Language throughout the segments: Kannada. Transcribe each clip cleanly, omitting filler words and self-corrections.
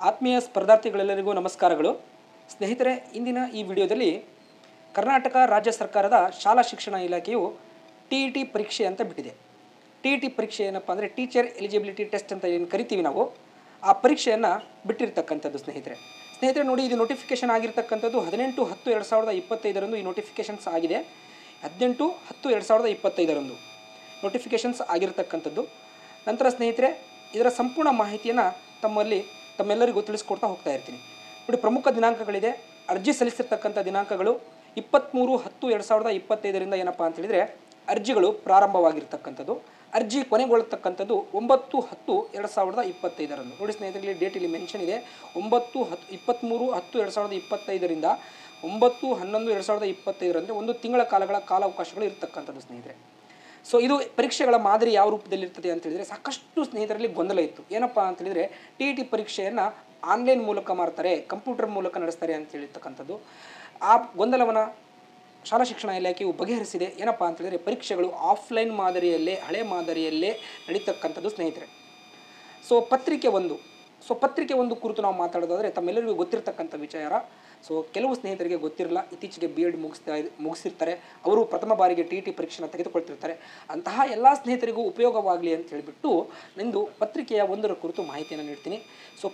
ಆತ್ಮೀಯ ಸ್ಪರ್ಧಾರ್ಥಿಗಳೆಲ್ಲರಿಗೂ ನಮಸ್ಕಾರಗಳು. ಸ್ನೇಹಿತರೆ, ಇಂದಿನ ಈ ವಿಡಿಯೋದಲ್ಲಿ ಕರ್ನಾಟಕ ರಾಜ್ಯ ಸರ್ಕಾರದ ಶಾಲಾ ಶಿಕ್ಷಣ ಇಲಾಖೆಯು TET ಪರೀಕ್ಷೆ ಅಂತ ಬಿಟ್ಟಿದೆ. TET ಪರೀಕ್ಷೆ ಏನಪ್ಪ ಅಂದರೆ ಟೀಚರ್ ಎಲಿಜಿಬಿಲಿಟಿ ಟೆಸ್ಟ್ ಅಂತ ಏನು ಕರಿತೀವಿ ನಾವು, ಆ ಪರೀಕ್ಷೆಯನ್ನು ಬಿಟ್ಟಿರ್ತಕ್ಕಂಥದ್ದು ಸ್ನೇಹಿತರೆ ನೋಡಿ, ಇದು ನೋಟಿಫಿಕೇಶನ್ ಆಗಿರ್ತಕ್ಕಂಥದ್ದು 18/10/2025 ಈ ನೋಟಿಫಿಕೇಶನ್ಸ್ ಆಗಿದೆ. 18/10/2025 ನೋಟಿಫಿಕೇಶನ್ಸ್ ಆಗಿರ್ತಕ್ಕಂಥದ್ದು. ನಂತರ ಸ್ನೇಹಿತರೆ, ಇದರ ಸಂಪೂರ್ಣ ಮಾಹಿತಿಯನ್ನು ತಮ್ಮೆಲ್ಲರಿಗೂ ತಿಳಿಸ್ಕೊಡ್ತಾ ಹೋಗ್ತಾ ಇರ್ತೀನಿ. ನೋಡಿ, ಪ್ರಮುಖ ದಿನಾಂಕಗಳಿದೆ. ಅರ್ಜಿ ಸಲ್ಲಿಸಿರ್ತಕ್ಕಂಥ ದಿನಾಂಕಗಳು 23/10/2025 ಏನಪ್ಪ ಅಂತ ಹೇಳಿದರೆ ಅರ್ಜಿಗಳು ಪ್ರಾರಂಭವಾಗಿರ್ತಕ್ಕಂಥದ್ದು. ಅರ್ಜಿ ಕೊನೆಗೊಳ್ಳತಕ್ಕಂಥದ್ದು 9/10/2025. ನೋಡಿ ಸ್ನೇಹಿತರಲ್ಲಿ ಡೇಟ್ ಇಲ್ಲಿ ಮೆನ್ಷನ್ ಇದೆ. 23/10/2025 9/11/2025 ಅಂದರೆ ಒಂದು ತಿಂಗಳ ಕಾಲಾವಕಾಶಗಳು ಇರತಕ್ಕಂಥದ್ದು ಸ್ನೇಹಿತರೆ. ಸೊ ಇದು ಪರೀಕ್ಷೆಗಳ ಮಾದರಿ ಯಾವ ರೂಪದಲ್ಲಿ ಇರ್ತದೆ ಅಂತ ಹೇಳಿದರೆ, ಸಾಕಷ್ಟು ಸ್ನೇಹಿತರಲ್ಲಿ ಗೊಂದಲ ಇತ್ತು. ಏನಪ್ಪ ಅಂತ ಹೇಳಿದರೆ TET ಪರೀಕ್ಷೆಯನ್ನು ಆನ್ಲೈನ್ ಮೂಲಕ ಮಾಡ್ತಾರೆ, ಕಂಪ್ಯೂಟರ್ ಮೂಲಕ ನಡೆಸ್ತಾರೆ ಅಂತ ಹೇಳಿರ್ತಕ್ಕಂಥದ್ದು. ಆ ಗೊಂದಲವನ್ನು ಶಾಲಾ ಶಿಕ್ಷಣ ಇಲಾಖೆಯು ಬಗೆಹರಿಸಿದೆ. ಏನಪ್ಪ ಅಂತ ಹೇಳಿದರೆ ಪರೀಕ್ಷೆಗಳು ಆಫ್ಲೈನ್ ಮಾದರಿಯಲ್ಲೇ, ಹಳೆ ಮಾದರಿಯಲ್ಲೇ ನಡೀತಕ್ಕಂಥದ್ದು ಸ್ನೇಹಿತರೆ. ಪತ್ರಿಕೆ ಒಂದು ಕುರಿತು ನಾವು ಮಾತಾಡೋದಾದರೆ ತಮ್ಮೆಲ್ಲರಿಗೂ ಗೊತ್ತಿರತಕ್ಕಂಥ ವಿಚಾರ. ಕೆಲವು ಸ್ನೇಹಿತರಿಗೆ ಗೊತ್ತಿರಲ್ಲ, ಇತ್ತೀಚೆಗೆ B.Ed ಮುಗಿಸಿರ್ತಾರೆ, ಅವರು ಪ್ರಥಮ ಬಾರಿಗೆ TET ಪರೀಕ್ಷೆನ ತೆಗೆದುಕೊಳ್ತಿರ್ತಾರೆ. ಅಂತಹ ಎಲ್ಲ ಸ್ನೇಹಿತರಿಗೂ ಉಪಯೋಗವಾಗಲಿ ಅಂತ ಹೇಳಿಬಿಟ್ಟು ನಿಂದು ಪತ್ರಿಕೆಯ ಒಂದರ ಕುರಿತು ಮಾಹಿತಿಯನ್ನು ನೀಡ್ತೀನಿ.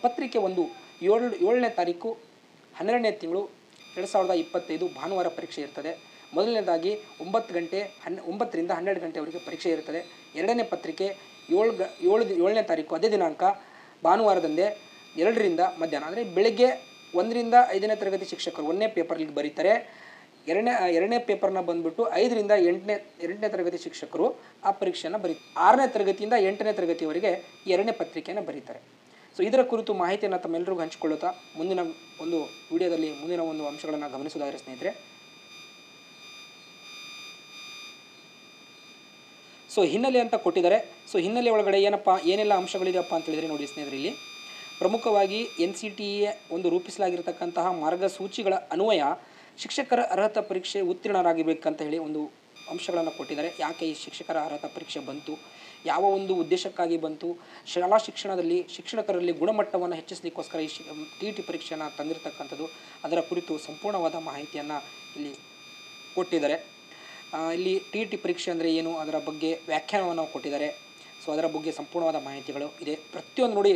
ಪತ್ರಿಕೆ 7ನೇ ತಾರೀಕು 12ನೇ ತಿಂಗಳು 2025 ಭಾನುವಾರ ಪರೀಕ್ಷೆ ಇರ್ತದೆ. ಮೊದಲನೇದಾಗಿ 9ರಿಂದ 12 ಗಂಟೆವರೆಗೆ ಪರೀಕ್ಷೆ ಇರ್ತದೆ. ಎರಡನೇ ಪತ್ರಿಕೆ 7ನೇ ತಾರೀಕು ಅದೇ ದಿನಾಂಕ ಭಾನುವಾರದಂದೇ 2ರಿಂದ ಮಧ್ಯಾಹ್ನ, ಅಂದರೆ ಬೆಳಗ್ಗೆ 1ರಿಂದ 5ನೇ ತರಗತಿ ಶಿಕ್ಷಕರು 1ನೇ ಪೇಪರ್ಗೆ ಬರೀತಾರೆ. ಎರಡನೇ ಪೇಪರ್ನ ಬಂದುಬಿಟ್ಟು 5ರಿಂದ 8ನೇ ತರಗತಿ ಶಿಕ್ಷಕರು ಆ ಪರೀಕ್ಷೆಯನ್ನು ಬರೀತಾರೆ. 6ನೇ ತರಗತಿಯಿಂದ 8ನೇ ತರಗತಿಯವರೆಗೆ 2ನೇ ಪತ್ರಿಕೆಯನ್ನು ಬರೀತಾರೆ. ಇದರ ಕುರಿತು ಮಾಹಿತಿಯನ್ನು ತಮ್ಮೆಲ್ಲರಿಗೂ ಹಂಚಿಕೊಳ್ಳುತ್ತಾ ಮುಂದಿನ ಒಂದು ವಿಡಿಯೋದಲ್ಲಿ ಮುಂದಿನ ಒಂದು ಅಂಶಗಳನ್ನು ಗಮನಿಸೋದಾದರೆ ಸ್ನೇಹಿತರೆ, ಹಿನ್ನೆಲೆ ಅಂತ ಕೊಟ್ಟಿದ್ದಾರೆ. ಹಿನ್ನೆಲೆ ಒಳಗಡೆ ಏನೆಲ್ಲ ಅಂಶಗಳಿದೆಯಪ್ಪ ಅಂತ ಹೇಳಿದರೆ ನೋಡಿ ಸ್ನೇಹಿತರೆ, ಇಲ್ಲಿ ಪ್ರಮುಖವಾಗಿ NCTE ಒಂದು ರೂಪಿಸಲಾಗಿರ್ತಕ್ಕಂತಹ ಮಾರ್ಗಸೂಚಿಗಳ ಅನ್ವಯ ಶಿಕ್ಷಕರ ಅರ್ಹತಾ ಪರೀಕ್ಷೆ ಉತ್ತೀರ್ಣರಾಗಬೇಕಂತ ಹೇಳಿ ಒಂದು ಅಂಶಗಳನ್ನು ಕೊಟ್ಟಿದ್ದಾರೆ. ಯಾಕೆ ಈ ಶಿಕ್ಷಕರ ಅರ್ಹತಾ ಪರೀಕ್ಷೆ ಬಂತು, ಯಾವ ಒಂದು ಉದ್ದೇಶಕ್ಕಾಗಿ ಬಂತು, ಶಾಲಾ ಶಿಕ್ಷಣದಲ್ಲಿ ಶಿಕ್ಷಕರಲ್ಲಿ ಗುಣಮಟ್ಟವನ್ನು ಹೆಚ್ಚಿಸಲಿಕ್ಕೋಸ್ಕರ ಈ TET ಪರೀಕ್ಷೆಯನ್ನು ತಂದಿರತಕ್ಕಂಥದ್ದು, ಅದರ ಕುರಿತು ಸಂಪೂರ್ಣವಾದ ಮಾಹಿತಿಯನ್ನು ಇಲ್ಲಿ ಕೊಟ್ಟಿದ್ದಾರೆ. ಇಲ್ಲಿ TET ಪರೀಕ್ಷೆ ಅಂದರೆ ಏನು, ಅದರ ಬಗ್ಗೆ ವ್ಯಾಖ್ಯಾನವನ್ನು ಕೊಟ್ಟಿದ್ದಾರೆ. ಅದರ ಬಗ್ಗೆ ಸಂಪೂರ್ಣವಾದ ಮಾಹಿತಿಗಳು ಇದೆ. ಪ್ರತಿಯೊಂದು ನೋಡಿ,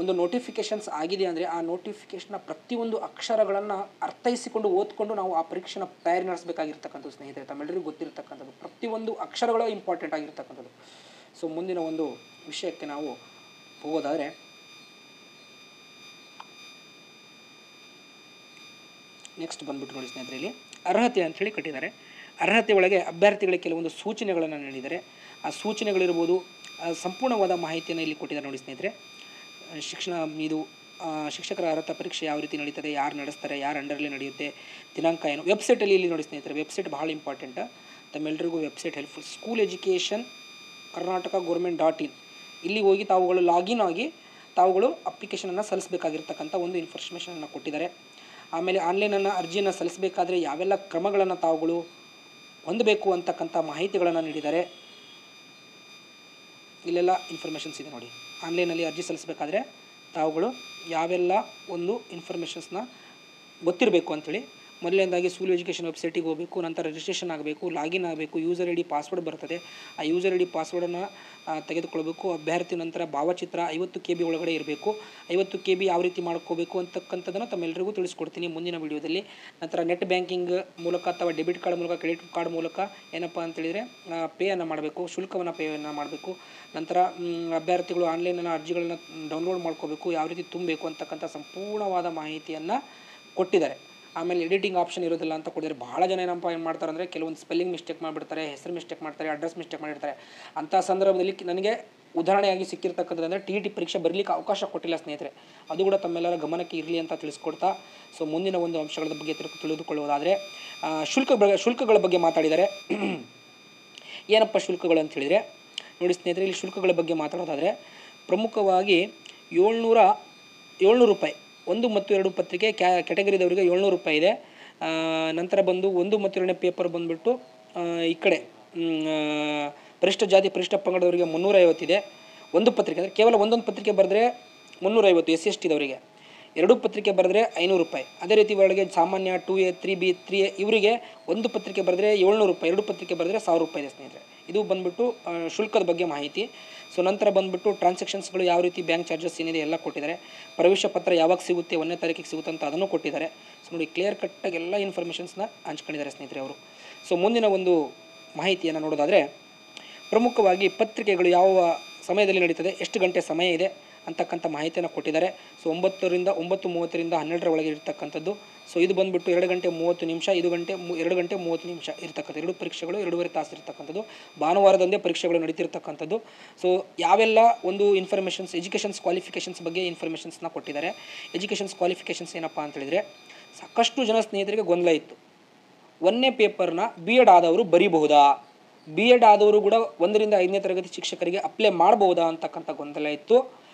ಒಂದು ನೋಟಿಫಿಕೇಷನ್ಸ್ ಆಗಿದೆ ಅಂದರೆ ಆ ನೋಟಿಫಿಕೇಷನ್ನ ಪ್ರತಿಯೊಂದು ಅಕ್ಷರಗಳನ್ನು ಅರ್ಥೈಸಿಕೊಂಡು ಓದ್ಕೊಂಡು ನಾವು ಆ ಪರೀಕ್ಷೆನ ತಯಾರಿ ನಡೆಸಬೇಕಾಗಿರ್ತಕ್ಕಂಥದ್ದು ಸ್ನೇಹಿತರೆ. ತಮ್ಮೆಲ್ಲರಿಗೂ ಗೊತ್ತಿರತಕ್ಕಂಥದ್ದು ಪ್ರತಿಯೊಂದು ಅಕ್ಷರಗಳು ಇಂಪಾರ್ಟೆಂಟ್ ಆಗಿರ್ತಕ್ಕಂಥದ್ದು. ಮುಂದಿನ ಒಂದು ವಿಷಯಕ್ಕೆ ನಾವು ಹೋಗೋದಾದರೆ, ನೆಕ್ಸ್ಟ್ ಬಂದ್ಬಿಟ್ಟು ನೋಡಿ ಸ್ನೇಹಿತರೆ, ಇಲ್ಲಿ ಅರ್ಹತೆ ಅಂಥೇಳಿ ಕಟ್ಟಿದ್ದಾರೆ. ಅರ್ಹತೆ ಒಳಗೆ ಅಭ್ಯರ್ಥಿಗಳಿಗೆ ಕೆಲವೊಂದು ಸೂಚನೆಗಳನ್ನು ನೀಡಿದ್ದಾರೆ. ಆ ಸೂಚನೆಗಳಿರ್ಬೋದು, ಸಂಪೂರ್ಣವಾದ ಮಾಹಿತಿಯನ್ನು ಇಲ್ಲಿ ಕೊಟ್ಟಿದ್ದಾರೆ ನೋಡಿ ಸ್ನೇಹಿತರೆ. ಶಿಕ್ಷಕರ ಅರ್ಹತಾ ಪರೀಕ್ಷೆ ಯಾವ ರೀತಿ ನಡೀತದೆ, ಯಾರು ನಡೆಸ್ತಾರೆ, ಯಾರು ಅಂಡರಲ್ಲಿ ನಡೆಯುತ್ತೆ, ದಿನಾಂಕ ಏನು, ವೆಬ್ಸೈಟಲ್ಲಿ ಇಲ್ಲಿ ನೋಡಿ ಸ್ನೇಹಿತರೆ, ವೆಬ್ಸೈಟ್ ಭಾಳ ಇಂಪಾರ್ಟೆಂಟ್. ತಮ್ಮೆಲ್ಲರಿಗೂ website helpful. School education Karnataka government.in ಇಲ್ಲಿ ಹೋಗಿ ತಾವುಗಳು ಲಾಗಿನ್ ಆಗಿ ತಾವುಗಳು ಅಪ್ಲಿಕೇಶನನ್ನು ಸಲ್ಲಿಸಬೇಕಾಗಿರ್ತಕ್ಕಂಥ ಒಂದು ಇನ್ಫಾರ್ಮೇಷನನ್ನು ಕೊಟ್ಟಿದ್ದಾರೆ. ಆಮೇಲೆ ಆನ್ಲೈನನ್ನು ಅರ್ಜಿಯನ್ನು ಸಲ್ಲಿಸಬೇಕಾದ್ರೆ ಯಾವೆಲ್ಲ ಕ್ರಮಗಳನ್ನು ತಾವುಗಳು ಹೊಂದಬೇಕು ಅಂತಕ್ಕಂಥ ಮಾಹಿತಿಗಳನ್ನು ನೀಡಿದ್ದಾರೆ. ಇಲ್ಲೆಲ್ಲ ಇನ್ಫಾರ್ಮೇಷನ್ಸ್ ಇದೆ ನೋಡಿ. ಆನ್ಲೈನಲ್ಲಿ ಅರ್ಜಿ ಸಲ್ಲಿಸಬೇಕಾದ್ರೆ ತಾವುಗಳು ಯಾವೆಲ್ಲ ಒಂದು ಇನ್ಫಾರ್ಮೇಷನ್ಸ್ನ ಗೊತ್ತಿರಬೇಕು ಅಂಥೇಳಿ, ಮೊದಲನೇದಾಗಿ ಸ್ಕೂಲ್ ಎಜುಕೇಷನ್ ವೆಬ್ಸೈಟಿಗೆ ಹೋಗಬೇಕು, ನಂತರ ರಿಜಿಸ್ಟ್ರೇಷನ್ ಆಗಬೇಕು, ಲಾಗಿನ್ ಆಗಬೇಕು, ಯೂಸರ್ ID ಪಾಸ್ವರ್ಡ್ ಬರ್ತದೆ. ಆ ಯೂಸರ್ ID ಪಾಸ್ವರ್ಡನ್ನು ತೆಗೆದುಕೊಳ್ಬೇಕು. ಅಭ್ಯರ್ಥಿ ನಂತರ ಭಾವಚಿತ್ರ 50 KB ಒಳಗಡೆ ಇರಬೇಕು. 50 KB ಯಾವ ರೀತಿ ಮಾಡ್ಕೋಬೇಕು ಅಂತಕ್ಕಂಥದ್ದನ್ನು ತಮ್ಮೆಲ್ಲರಿಗೂ ತಿಳಿಸ್ಕೊಡ್ತೀನಿ ಮುಂದಿನ ವಿಡಿಯೋದಲ್ಲಿ. ನಂತರ ನೆಟ್ ಬ್ಯಾಂಕಿಂಗ್ ಮೂಲಕ ಅಥವಾ ಡೆಬಿಟ್ ಕಾರ್ಡ್ ಮೂಲಕ, ಕ್ರೆಡಿಟ್ ಕಾರ್ಡ್ ಮೂಲಕ ಏನಪ್ಪ ಅಂತೇಳಿದರೆ ಪೇಯನ್ನು ಮಾಡಬೇಕು, ಪೇಯನ್ನು ಮಾಡಬೇಕು. ನಂತರ ಅಭ್ಯರ್ಥಿಗಳು ಆನ್ಲೈನನ್ನು ಅರ್ಜಿಗಳನ್ನು ಡೌನ್ಲೋಡ್ ಮಾಡ್ಕೋಬೇಕು, ಯಾವ ರೀತಿ ತುಂಬಬೇಕು ಅಂತಕ್ಕಂಥ ಸಂಪೂರ್ಣವಾದ ಮಾಹಿತಿಯನ್ನು ಕೊಟ್ಟಿದ್ದಾರೆ. ಆಮೇಲೆ ಎಡಿಟಿಂಗ್ ಆಪ್ಷನ್ ಇರೋದಿಲ್ಲ ಅಂತ ಕೊಟ್ಟಿದ್ದಾರೆ. ಭಾಳ ಜನ ಏನು ಮಾಡ್ತಾರೆ ಅಂದರೆ ಕೆಲವೊಂದು ಸ್ಪೆಲ್ಲಿಂಗ್ ಮಿಸ್ಟೇಕ್ ಮಾಡಿಬಿಡ್ತಾರೆ, ಹೆಸರು ಮಿಸ್ಟೇಕ್ ಮಾಡ್ತಾರೆ, ಅಡ್ರೆಸ್ ಮಿಸ್ಟೇಕ್ ಮಾಡಿರ್ತಾರೆ. ಅಂಥ ಸಂದರ್ಭದಲ್ಲಿ ನನಗೆ ಉದಾಹರಣೆಯಾಗಿ ಸಿಕ್ಕಿರ್ತಕ್ಕಂಥದ್ದು ಅಂದರೆ TET ಪರೀಕ್ಷೆ ಬರಲಿಕ್ಕೆ ಅವಕಾಶ ಕೊಟ್ಟಿಲ್ಲ ಸ್ನೇಹಿತರೆ. ಅದು ಕೂಡ ತಮ್ಮೆಲ್ಲರ ಗಮನಕ್ಕೆ ಇರಲಿ ಅಂತ ತಿಳಿಸ್ಕೊಡ್ತಾ, ಮುಂದಿನ ಒಂದು ಅಂಶಗಳ ಬಗ್ಗೆ ತಿಳಿದುಕೊಳ್ಳುವುದಾದರೆ ಶುಲ್ಕಗಳ ಬಗ್ಗೆ ಮಾತಾಡಿದ್ದಾರೆ. ಏನಪ್ಪ ಶುಲ್ಕಗಳು ಅಂತ ಹೇಳಿದರೆ ನೋಡಿ ಸ್ನೇಹಿತರೆ, ಇಲ್ಲಿ ಶುಲ್ಕಗಳ ಬಗ್ಗೆ ಮಾತಾಡೋದಾದರೆ ಪ್ರಮುಖವಾಗಿ 700 ರೂಪಾಯಿ 1 ಮತ್ತು 2 ಪತ್ರಿಕೆ ಕ್ಯಾಟಗರಿದವರಿಗೆ 700 ರೂಪಾಯಿ ಇದೆ. ನಂತರ ಬಂದು 1 ಮತ್ತು 2ನೇ ಪೇಪರ್ ಬಂದುಬಿಟ್ಟು ಈ ಕಡೆ ಪರಿಶಿಷ್ಟ ಜಾತಿ ಪರಿಶಿಷ್ಟ ಪಂಗಡದವರಿಗೆ 350 ಇದೆ. ಒಂದು ಪತ್ರಿಕೆ ಅಂದರೆ ಕೇವಲ ಒಂದೊಂದು ಪತ್ರಿಕೆ ಬರೆದ್ರೆ 350 SC ST ದವರಿಗೆ. 2 ಪತ್ರಿಕೆ ಬರೆದ್ರೆ 500 ರೂಪಾಯಿ. ಅದೇ ರೀತಿ ಒಳಗೆ ಸಾಮಾನ್ಯ 2A 3B 3A ಇವರಿಗೆ 1 ಪತ್ರಿಕೆ ಬರೆದ್ರೆ 700 ರೂಪಾಯಿ, 2 ಪತ್ರಿಕೆ ಬರೆದ್ರೆ 1000 ರೂಪಾಯಿ ಇದೆ ಸ್ನೇಹಿತರೆ. ಇದು ಬಂದುಬಿಟ್ಟು ಶುಲ್ಕದ ಬಗ್ಗೆ ಮಾಹಿತಿ. ಸೊ ನಂತರ ಬಂದುಬಿಟ್ಟು ಟ್ರಾನ್ಸಾಕ್ಷನ್ಸ್ಗಳು ಯಾವ ರೀತಿ ಬ್ಯಾಂಕ್ ಚಾರ್ಜಸ್ ಏನಿದೆ ಎಲ್ಲ ಕೊಟ್ಟಿದ್ದಾರೆ. ಪ್ರವೇಶ ಪತ್ರ ಯಾವಾಗ ಸಿಗುತ್ತೆ, 1ನೇ ತಾರೀಕಿಗೆ ಸಿಗುತ್ತೆ ಅಂತ ಅದನ್ನು ಕೊಟ್ಟಿದ್ದಾರೆ. ಸೊ ನೋಡಿ ಕ್ಲಿಯರ್ ಕಟ್ಟಾಗಿ ಎಲ್ಲ ಇನ್ಫಾರ್ಮೇಷನ್ಸ್ನ ಹಂಚ್ಕೊಂಡಿದ್ದಾರೆ ಸ್ನೇಹಿತರೆ ಅವರು. ಸೊ ಮುಂದಿನ ಒಂದು ಮಾಹಿತಿಯನ್ನು ನೋಡೋದಾದರೆ, ಪ್ರಮುಖವಾಗಿ ಪತ್ರಿಕೆಗಳು ಯಾವ ಸಮಯದಲ್ಲಿ ನಡೀತದೆ, ಎಷ್ಟು ಗಂಟೆ ಸಮಯ ಇದೆ ಅಂತಕ್ಕಂಥ ಮಾಹಿತಿಯನ್ನು ಕೊಟ್ಟಿದ್ದಾರೆ. ಸೊ 9ರಿಂದ 9:30ರಿಂದ 12ರ ಒಳಗೆ ಇರ್ತಕ್ಕಂಥದ್ದು. ಸೊ ಇದು ಬಂದುಬಿಟ್ಟು 2 ಗಂಟೆ 30 ನಿಮಿಷ, 2 ಗಂಟೆ 30 ನಿಮಿಷ ಇರ್ತಕ್ಕಂಥ 2 ಪರೀಕ್ಷೆಗಳು 2.5 ತಾಸು ಇರ್ತಕ್ಕಂಥದ್ದು. ಭಾನುವಾರದಂದೇ ಪರೀಕ್ಷೆಗಳು ನಡೀತಿರ್ತಕ್ಕಂಥದ್ದು. ಸೊ ಯಾವೆಲ್ಲ ಒಂದು ಇನ್ಫಾರ್ಮೇಷನ್ಸ್, ಎಜುಕೇಷನ್ಸ್ ಕ್ವಾಲಿಫಿಕೇಷನ್ಸ್ ಬಗ್ಗೆ ಇನ್ಫಾರ್ಮೇಷನ್ಸ್ನ ಕೊಟ್ಟಿದ್ದಾರೆ. ಎಜುಕೇಷನ್ಸ್ ಕ್ವಾಲಿಫಿಕೇಷನ್ಸ್ ಏನಪ್ಪ ಅಂತ ಹೇಳಿದರೆ, ಸಾಕಷ್ಟು ಜನ ಸ್ನೇಹಿತರಿಗೆ ಗೊಂದಲ ಇತ್ತು. 1ನೇ ಪೇಪರ್ನ B.Ed ಆದವರು ಬರೀಬಹುದಾ, B.Ed ಆದವರು ಕೂಡ 1ರಿಂದ 5ನೇ ತರಗತಿ ಶಿಕ್ಷಕರಿಗೆ ಅಪ್ಲೈ ಮಾಡ್ಬೋದಾ ಅಂತಕ್ಕಂಥ ಗೊಂದಲ ಇತ್ತು.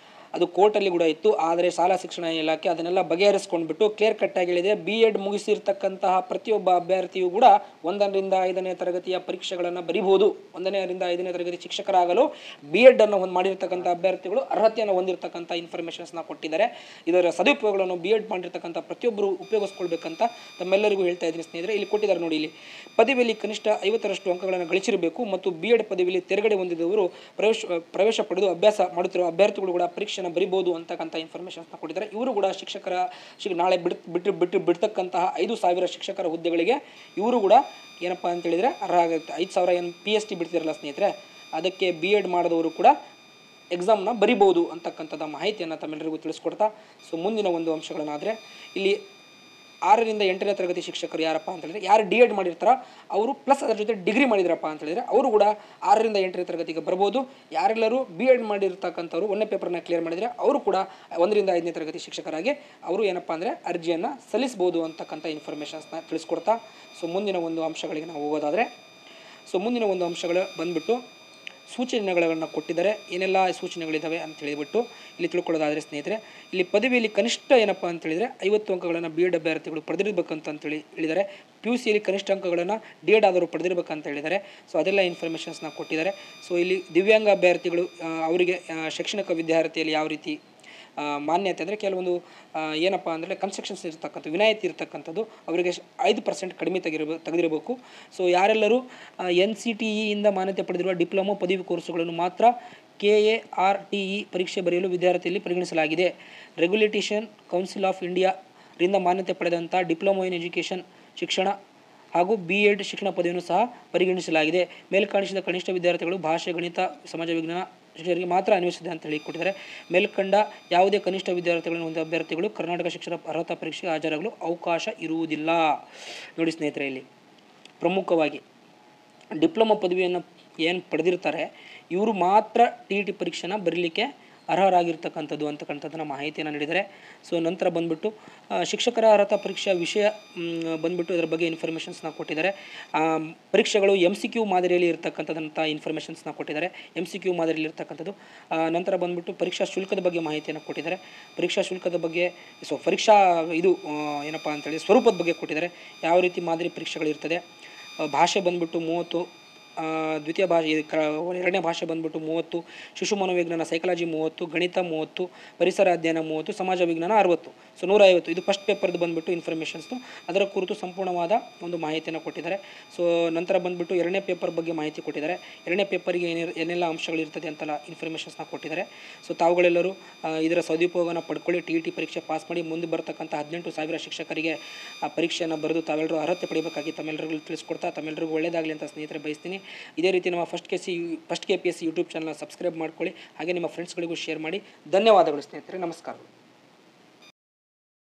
ಅದು ಕೋರ್ಟಲ್ಲಿ ಕೂಡ ಇತ್ತು. ಆದರೆ ಶಾಲಾ ಶಿಕ್ಷಣ ಇಲಾಖೆ ಅದನ್ನೆಲ್ಲ ಬಗೆಹರಿಸ್ಕೊಂಡ್ಬಿಟ್ಟು ಕ್ಲಿಯರ್ ಕಟ್ಟಾಗಿ ಹೇಳಿದೆ, B.Ed ಮುಗಿಸಿರ್ತಕ್ಕಂತಹ ಪ್ರತಿಯೊಬ್ಬ ಅಭ್ಯರ್ಥಿಯು ಕೂಡ 1ರಿಂದ 5ನೇ ತರಗತಿಯ ಪರೀಕ್ಷೆಗಳನ್ನು ಬರೀಬಹುದು. 1ರಿಂದ 5ನೇ ತರಗತಿ ಶಿಕ್ಷಕರಾಗಲು B.Ed ಅನ್ನು ಮಾಡಿರ್ತಕ್ಕಂಥ ಅಭ್ಯರ್ಥಿಗಳು ಅರ್ಹತೆಯನ್ನು ಹೊಂದಿರತಕ್ಕಂಥ ಇನ್ಫಾರ್ಮೇಷನ್ಸ್ನ ಕೊಟ್ಟಿದ್ದಾರೆ. ಇದರ ಸದುಪಯೋಗಗಳನ್ನು B.Ed ಮಾಡಿರ್ತಕ್ಕಂಥ ಪ್ರತಿಯೊಬ್ಬರು ಉಪಯೋಗಿಸ್ಕೊಳ್ಬೇಕಂತ ತಮ್ಮೆಲ್ಲರಿಗೂ ಹೇಳ್ತಾ ಇದ್ದೀನಿ ಸ್ನೇಹಿತರೆ. ಇಲ್ಲಿ ಕೊಟ್ಟಿದ್ದಾರೆ ನೋಡಿ, ಇಲ್ಲಿ ಪದವಿಯಲ್ಲಿ ಕನಿಷ್ಠ 50ರಷ್ಟು ಅಂಕಗಳನ್ನು ಗಳಿಸಿರಬೇಕು ಮತ್ತು B.Ed ಪದವಿಯಲ್ಲಿ ತೆರಗಡೆ ಹೊಂದಿದವರು ಪ್ರವೇಶ ಪಡೆದು ಅಭ್ಯಾಸ ಮಾಡುತ್ತಿರುವ ಅಭ್ಯರ್ಥಿಗಳು ಕೂಡ ಪರೀಕ್ಷೆಯನ್ನು ಬರಿಬಹುದು ಅಂತಕ್ಕಂಥ ಇನ್ಫಾರ್ಮೇಷನ್ಸ್ನ ಕೊಟ್ಟಿದ್ದಾರೆ. ಇವರು ಕೂಡ ನಾಳೆ ಬಿಡ್ತಕ್ಕಂತಹ 5,000 ಶಿಕ್ಷಕರ ಹುದ್ದೆಗಳಿಗೆ ಇವರು ಕೂಡ ಏನಪ್ಪ ಅಂತ ಹೇಳಿದರೆ ಅರ್ಹ ಆಗುತ್ತೆ. 5,000 ಏನು PST ಬಿಡ್ತಿರಲ್ಲ ಸ್ನೇಹಿತರೆ, ಅದಕ್ಕೆ B.Ed ಮಾಡಿದವರು ಕೂಡ ಎಕ್ಸಾಮ್ನ ಬರಿಬೋದು ಅಂತಕ್ಕಂಥದ್ದು ಮಾಹಿತಿಯನ್ನು ತಮ್ಮೆಲ್ಲರಿಗೂ ತಿಳಿಸ್ಕೊಡ್ತಾ, ಸೊ ಮುಂದಿನ ಒಂದು ಅಂಶಗಳನ್ನಾದರೆ ಇಲ್ಲಿ 6ರಿಂದ 8ನೇ ತರಗತಿ ಶಿಕ್ಷಕರು ಯಾರಪ್ಪ ಅಂತ ಹೇಳಿದ್ರೆ, ಯಾರು D.Ed ಮಾಡಿರ್ತಾರೋ ಅವರು ಪ್ಲಸ್ ಅದರ ಜೊತೆ ಡಿಗ್ರಿ ಮಾಡಿದ್ರಪ್ಪ ಅಂತ ಹೇಳಿದರೆ ಅವರು ಕೂಡ 6ರಿಂದ 8ನೇ ತರಗತಿಗೆ ಬರ್ಬೋದು. ಯಾರೆಲ್ಲರೂ B.Ed ಮಾಡಿರ್ತಕ್ಕಂಥವ್ರು 1ನೇ ಪೇಪರ್ನ ಕ್ಲಿಯರ್ ಮಾಡಿದರೆ ಅವರು ಕೂಡ 1ರಿಂದ 5ನೇ ತರಗತಿ ಶಿಕ್ಷಕರಾಗಿ ಅವರು ಏನಪ್ಪ ಅಂದರೆ ಅರ್ಜಿಯನ್ನು ಸಲ್ಲಿಸ್ಬೋದು ಅಂತಕ್ಕಂಥ ಇನ್ಫಾರ್ಮೇಷನ್ಸ್ನ ತಿಳಿಸ್ಕೊಡ್ತಾ, ಸೊ ಮುಂದಿನ ಒಂದು ಅಂಶಗಳಿಗೆ ನಾವು ಹೋಗೋದಾದರೆ, ಸೊ ಮುಂದಿನ ಒಂದು ಅಂಶಗಳು ಬಂದುಬಿಟ್ಟು ಸೂಚನೆಗಳನ್ನು ಕೊಟ್ಟಿದ್ದಾರೆ. ಏನೆಲ್ಲ ಸೂಚನೆಗಳಿದ್ದಾವೆ ಅಂತ ಹೇಳಿಬಿಟ್ಟು ಇಲ್ಲಿ ತಿಳ್ಕೊಳ್ಳೋದಾದರೆ ಸ್ನೇಹಿತರೆ, ಇಲ್ಲಿ ಪದವಿಯಲ್ಲಿ ಕನಿಷ್ಠ ಏನಪ್ಪ ಅಂತ ಹೇಳಿದರೆ 50 ಅಂಕಗಳನ್ನು B.Ed ಅಭ್ಯರ್ಥಿಗಳು ಪಡೆದಿರಬೇಕಂತೇಳಿ ಹೇಳಿದ್ದಾರೆ. PUCಯಲ್ಲಿ ಕನಿಷ್ಠ ಅಂಕಗಳನ್ನು D.Ed ಆದವರು ಪಡೆದಿರಬೇಕಂತ ಹೇಳಿದ್ದಾರೆ. ಸೊ ಅದೆಲ್ಲ ಇನ್ಫಾರ್ಮೇಷನ್ಸ್ನ ಕೊಟ್ಟಿದ್ದಾರೆ. ಸೊ ಇಲ್ಲಿ ದಿವ್ಯಾಂಗ ಅಭ್ಯರ್ಥಿಗಳು ಅವರಿಗೆ ಶೈಕ್ಷಣಿಕ ವಿದ್ಯಾರ್ಥಿಯಲ್ಲಿ ಯಾವ ರೀತಿ ಮಾನ್ಯತೆ ಅಂದರೆ ಕೆಲವೊಂದು ಏನಪ್ಪ ಅಂದರೆ ಕನ್ಸೆಷನ್ಸ್ ಇರ್ತಕ್ಕಂಥದ್ದು, ವಿನಾಯಿತಿ ಇರ್ತಕ್ಕಂಥದ್ದು ಅವರಿಗೆ 5% ಕಡಿಮೆ ತೆಗೆದಿರಬೇಕು. ಸೊ ಯಾರೆಲ್ಲರೂ NCTEಯಿಂದ ಮಾನ್ಯತೆ ಪಡೆದಿರುವ ಡಿಪ್ಲೊಮೊ ಪದವಿ ಕೋರ್ಸುಗಳನ್ನು ಮಾತ್ರ KARTE ಪರೀಕ್ಷೆ ಬರೆಯಲು ವಿದ್ಯಾರ್ಥಿಯಲ್ಲಿ ಪರಿಗಣಿಸಲಾಗಿದೆ. ರೆಗ್ಯುಲೇಟೇಷನ್ ಕೌನ್ಸಿಲ್ ಆಫ್ ಇಂಡಿಯಾ ರಿಂದ ಮಾನ್ಯತೆ ಪಡೆದಂಥ ಡಿಪ್ಲೊಮೊ ಇನ್ ಎಜುಕೇಷನ್ ಶಿಕ್ಷಣ ಹಾಗೂ B.Ed ಶಿಕ್ಷಣ ಪದವಿಯನ್ನು ಸಹ ಪರಿಗಣಿಸಲಾಗಿದೆ. ಮೇಲ್ಕಾಣಿಸಿದ ಕನಿಷ್ಠ ವಿದ್ಯಾರ್ಥಿಗಳು ಭಾಷೆ, ಗಣಿತ, ಸಮಾಜ ವಿಜ್ಞಾನ ಶಿಕ್ಷಕರಿಗೆ ಮಾತ್ರ ಅನ್ವಯಿಸಿದೆ ಅಂತ ಹೇಳಿ ಕೊಟ್ಟಿದ್ದಾರೆ. ಮೇಲ್ಕಂಡ ಯಾವುದೇ ಕನಿಷ್ಠ ವಿದ್ಯಾರ್ಥಿಗಳನ್ನು ಹೊಂದಿದ ಅಭ್ಯರ್ಥಿಗಳು ಕರ್ನಾಟಕ ಶಿಕ್ಷಣ ಅರ್ಹತಾ ಪರೀಕ್ಷೆಗೆ ಹಾಜರಾಗಲು ಅವಕಾಶ ಇರುವುದಿಲ್ಲ. ನೋಡಿ ಸ್ನೇಹಿತರೆ, ಇಲ್ಲಿ ಪ್ರಮುಖವಾಗಿ ಡಿಪ್ಲೊಮಾ ಪದವಿಯನ್ನು ಏನು ಪಡೆದಿರ್ತಾರೆ ಇವರು ಮಾತ್ರ TET ಪರೀಕ್ಷೆನ ಬರೀಲಿಕ್ಕೆ ಅರ್ಹರಾಗಿರ್ತಕ್ಕಂಥದ್ದು ಅಂತಕ್ಕಂಥದ್ದನ್ನು ಮಾಹಿತಿಯನ್ನು ನೀಡಿದ್ದಾರೆ. ಸೊ ನಂತರ ಬಂದುಬಿಟ್ಟು ಶಿಕ್ಷಕರ ಅರ್ಹತಾ ಪರೀಕ್ಷಾ ವಿಷಯ ಬಂದುಬಿಟ್ಟು ಇದರ ಬಗ್ಗೆ ಇನ್ಫಾರ್ಮೇಷನ್ಸ್ನ ಕೊಟ್ಟಿದ್ದಾರೆ. ಪರೀಕ್ಷೆಗಳು MCQ ಮಾದರಿಯಲ್ಲಿ ಇರ್ತಕ್ಕಂಥದ್ದಂಥ ಇನ್ಫಾರ್ಮೇಷನ್ಸ್ನ ಕೊಟ್ಟಿದ್ದಾರೆ. MCQ ಮಾದರಿಯಲ್ಲಿ ಇರ್ತಕ್ಕಂಥದ್ದು. ನಂತರ ಬಂದುಬಿಟ್ಟು ಪರೀಕ್ಷಾ ಶುಲ್ಕದ ಬಗ್ಗೆ ಮಾಹಿತಿಯನ್ನು ಕೊಟ್ಟಿದ್ದಾರೆ. ಪರೀಕ್ಷಾ ಶುಲ್ಕದ ಬಗ್ಗೆ ಪರೀಕ್ಷಾ ಇದು ಏನಪ್ಪ ಅಂತೇಳಿ ಸ್ವರೂಪದ ಬಗ್ಗೆ ಕೊಟ್ಟಿದ್ದಾರೆ. ಯಾವ ರೀತಿ ಮಾದರಿ ಪರೀಕ್ಷೆಗಳಿರ್ತದೆ. ಭಾಷೆ ಬಂದುಬಿಟ್ಟು 30, ದ್ವಿತೀಯ ಭಾಷೆ ಎರಡನೇ ಭಾಷೆ ಬಂದುಬಿಟ್ಟು 30, ಶಿಶು ಮನೋವಿಜ್ಞಾನ ಸೈಕಾಲಜಿ 30, ಗಣಿತ 30, ಪರಿಸರ ಅಧ್ಯಯನ 30, ಸಮಾಜ ವಿಜ್ಞಾನ 60. ಸೊ 150. ಇದು ಫಸ್ಟ್ ಪೇಪರ್ದು ಬಂದುಬಿಟ್ಟು ಇನ್ಫಾರ್ಮೇಷನ್ಸ್ನು ಅದರ ಕುರಿತು ಸಂಪೂರ್ಣವಾದ ಒಂದು ಮಾಹಿತಿಯನ್ನು ಕೊಟ್ಟಿದ್ದಾರೆ. ಸೊ ನಂತರ ಬಂದುಬಿಟ್ಟು 2ನೇ ಪೇಪರ್ ಬಗ್ಗೆ ಮಾಹಿತಿ ಕೊಟ್ಟಿದ್ದಾರೆ. 2ನೇ ಪೇಪರ್ಗೆ ಏನೆಲ್ಲ ಅಂಶಗಳಿರ್ತದೆ ಅಂತೆಲ್ಲ ಇನ್ಫಾರ್ಮೇಷನ್ಸ್ನ ಕೊಟ್ಟಿದ್ದಾರೆ. ಸೊ ತಾವುಗಳೆಲ್ಲರೂ ಇದರ ಸದುಪಯೋಗನ ಪಡ್ಕೊಳ್ಳಿ. TET ಪರೀಕ್ಷೆ ಪಾಸ್ ಮಾಡಿ ಮುಂದೆ ಬರ್ತಕ್ಕಂಥ 18,000 ಶಿಕ್ಷಕರಿಗೆ ಆ ಪರೀಕ್ಷೆಯನ್ನು ಬರೆದು ತಾವೆಲ್ಲರೂ ಅರ್ಹತೆ ಪಡೆಯಬೇಕಾಗಿ ತಮ್ಮೆಲ್ಲರಿಗೂ ತಿಳಿಸ್ಕೊಡ್ತಾ ತಮ್ಮೆಲ್ಲರಿಗೂ ಒಳ್ಳೆಯದಾಗಲಿ ಅಂತ ಸ್ನೇಹಿತರೆ ಬಯಸ್ತೀನಿ. ಇದೇ ರೀತಿ ನಮ್ಮ ಫಸ್ಟ್ KPSC ಯೂಟ್ಯೂಬ್ ಚಾನಲ್ನ ಸಬ್ಸ್ಕ್ರೈಬ್ ಮಾಡ್ಕೊಳ್ಳಿ. ಹಾಗೆ ನಿಮ್ಮ ಫ್ರೆಂಡ್ಸ್ಗಳಿಗೂ ಶೇರ್ ಮಾಡಿ. ಧನ್ಯವಾದಗಳು ಸ್ನೇಹಿತರೆ. ನಮಸ್ಕಾರ.